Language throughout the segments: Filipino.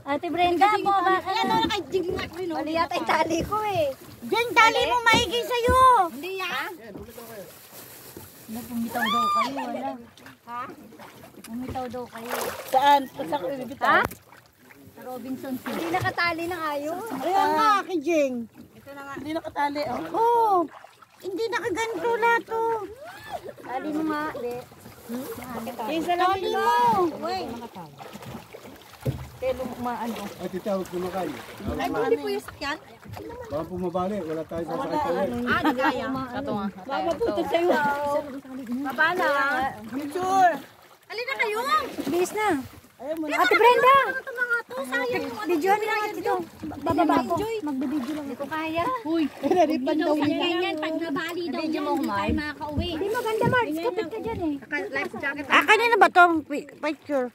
Ate Brenda, bumaba ka Ayan na. na kay Jing nga ko. Mali yata yung tali ko eh. Jing, tali mo maigi sa'yo. Hindi yan. Pumitaw daw kayo, wala. Ha? Pumitaw daw kayo. Saan? Sa bibitaw? Ha? Sa Robinson. Hindi nakatali ng ayos. Ayan nga, kay Jing. Ito na nga. Hindi nakatali, oh. Oo. Hindi nakaganto lahat, oh. Tali mo nga, be. Tali mo. Ay, titawag kumakay. Ay, hindi po yung sakyan. Baka pumabali, wala tayo sa sakay tayo. Nagaya. Ito nga. Maputo sa'yo. Baba na. Picture. Alin na kayo? Bilis na. Ayaw mo na. Ate Brenda! Video na lang ito. Bababa ko. Magbibideo lang. Hindi ko kaya. Uy, naripan daw niya. Ganyan, pag nabali daw yan, hindi tayo makaka-uwi. Hindi maganda, Marge. Kapit ka dyan eh. Life jacket. Kanina ba itong picture?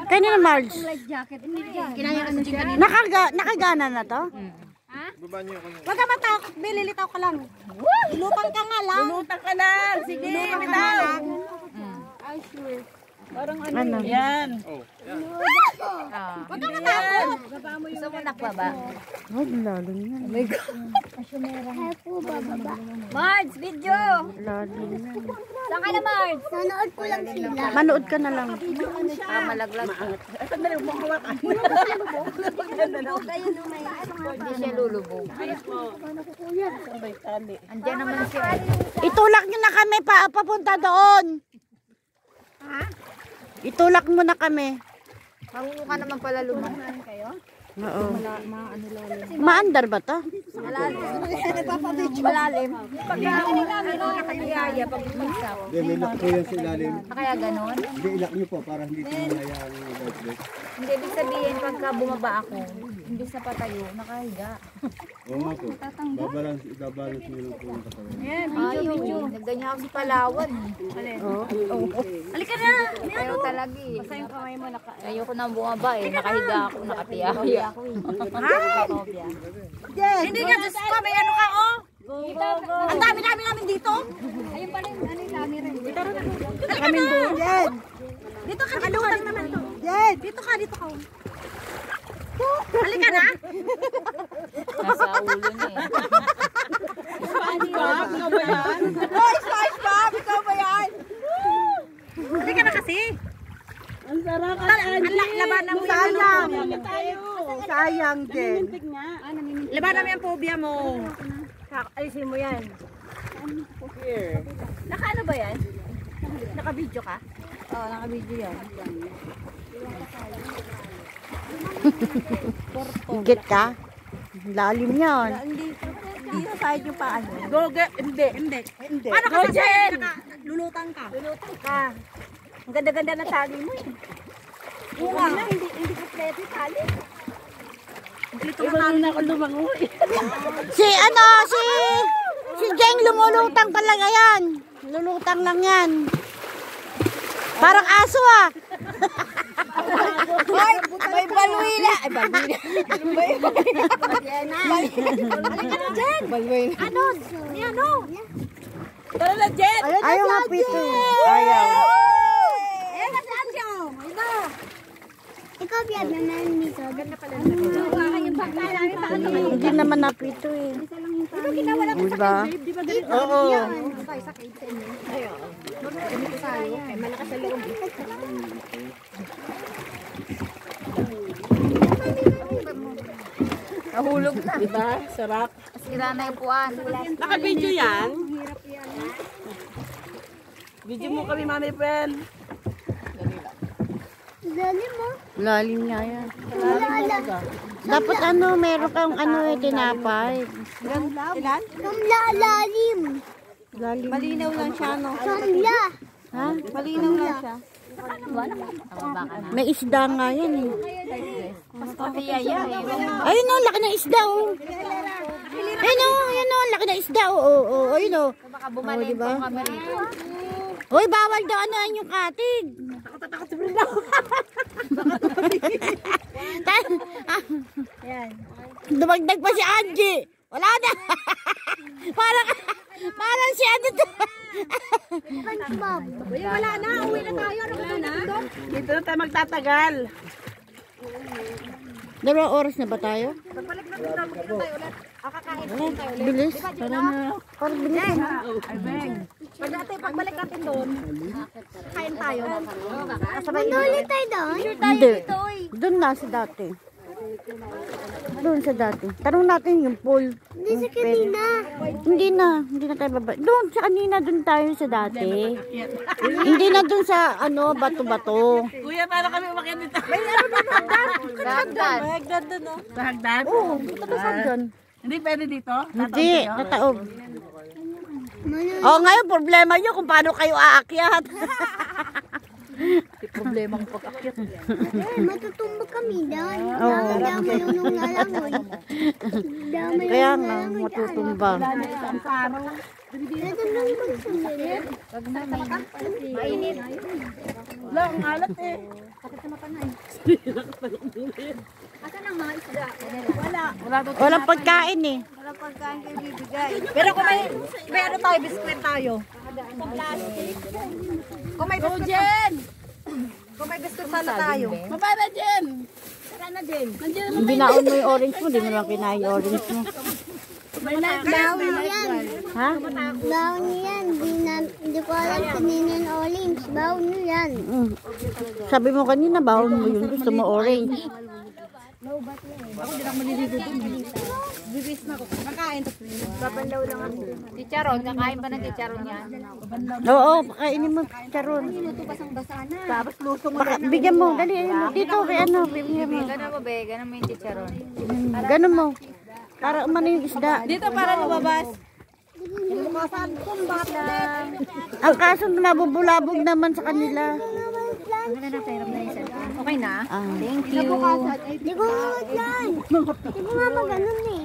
Kanina, Marge. Life jacket. Hindi dyan. Kinaya ka sa kanina. Nakagana na to? Ha? Huwag ka matakot, lilitaw ka lang. Lulutang ka nga lang. Lulutang ka lang. Sige, lilitaw. Ay, sure. Ano? Yan. Huwag ka matakot. Gusto mo nakbaba? Huwag lalo yan. Oh my God. Marge, video! Lalo yan. Saan ka na, Marge? Nanood ko lang sila. Manood ka na lang. Malaglag. Sandali, huwag ka. Hindi siya lulubog. Andiyan naman siya. Itulak nyo na kami papunta doon. Itulak mo na kami. Marunong ka naman pala lumahan. Oo. Maandar ba to? Malalim. Pag nakinig namin ang nakayaya, pag umagsak. Hindi, may lock po yan sa ilalim. Kaya ganon? Hindi, ilak nyo po para hindi tinahayaan yung light. Hindi, ibig sabihin, pagka bumaba ako, hindi sa patayo, nakahiga. Oo nga po. Babalance nyo lang po yung katawan. Ay, nagganyan ako si Palawan. Halika na! Ayaw talaga eh. Ayoko na bumaba eh. Nakahiga ako, nakatiyaya ako eh. Hindi nga, Diyos ko, may ano ka, oh. Ang dami-dami namin dito. Ayun pala yung dami rin. Kami doon. Jen. Dito ka, dito ka naman to. Jen. Dito ka. Halika na. Nasa ulo niya eh. SpongeBob, ikaw ba yan? Hoy, SpongeBob, ikaw ba yan? Halika na kasi. Ang sarap. Labanan mo yung sayang, Jen. Labanan mo yung phobia mo. Alisin mo yan. Naka-ano ba yan? Naka-video ka? Oo, naka-video yan. Higit ka? Lalim yan. Hindi sa side yung paan. Hindi. Ano ka sa side? Lulutang ka. Ang ganda-ganda na tali mo eh. Hindi kompleto yung tali. Si Jeng lumulutang pala yan. Lulutang lang yan. Parang aso ah. Ay, may balwina. Ay, balwina. Halika na, Jen. Ano? Tara na, Jen. Ayaw nga, Peter. Ayaw. Ayan na si Anjo. Iba. Ikaw biyan na nandito. Ganda pala. Hawakan yung bag namin. Hindi naman na Peter eh. Ito ginawa lang Diba? sa cave, di ba ganito? Oo. Ano tayo sa cave sa inyo? Ayaw. Ganito tayo. Kaya malakas sa loob. Nahulog na. Diba? Sarap. Sira na yung puwan. Naka-video yan. Video mo kami, mami friend. Lalim mo. Lalim nga yan. Dapat ano, meron kang ano tinapay. Ilan? Kamla lalim. Lalim. Malinaw lang siya, no? Kamla. Ha? Malinaw lang siya. May isda nga yan eh. Patiyaya eh. Ayun o, laki ng isda oh. Ayun o, laki ng isda oh. Ayun o. Baka bumalin po kami rito. Hoy, bawal daw ano yung katig. Dumagdag pa si Angie. Wala na. parang si ano to. SpongeBob. Wala na, uwi na tayo. Wala na. Dito na tayo magtatagal. Dalawang oras na ba tayo? Pagbalik na tayo ulit. Kakain tayo ulit. Bilis. Parang bilis. Pagbalik natin doon, kain tayo. Ulit tayo doon. Hindi. Doon na sa dati. Doon sa dati. Tanong natin yung pool. Hindi sa kanina. Hindi na tayo baba. Doon sa kanina, doon tayo sa dati. Hindi na doon sa ano, bato-bato. Kuya, paano kami umakyat dito? Hagdan. Sa hagdan? Oo, punta sa dyan. Hindi pwede dito? Hindi, nataob. Oh, ngayon problema nyo kung paano kayo aakyat. Problemang pag-akyat. Matutumba kami doon. Damay yung nalangoy. Damay Kaya nga, matutumba. Natandang ko sa sundin. Mainit. Wala, ang alat eh. Asan ang mga isda? Walang pagkain eh. Wala pagkain kayo bibigay. Pero kung may ano tayo, biskwit tayo. Kung may biskwit, kung may biskwit sana tayo. Baba na, Jen! Tara na, Jen. Nandiyan na. Binaon mo yung orange mo, di mo lang kinain yung orange mo. Bawal yan. Ha? Bawal yan. Hindi ko alam kanina yung orange. Bawal yan. Mm. Sabi mo kanina, bawon mo yun. Gusto mo orange. Babandaw lang ako. Chicharon, kakain ba ng chicharon yan? Oo, kainin mo, charon. Tapos luto mo. Bigyan mo, dali. Ayun, dito, kay ano, bigyan mo. Gano'n mo, be? Gano'n mo yung chicharon. Ganun mo. Para umano yung isda. Dito para lumabas. Ang kaso nabubulabog naman sa kanila. Okay na? Ah. Thank you. Hindi ko nga yan. Hindi ko nga pa ganun eh.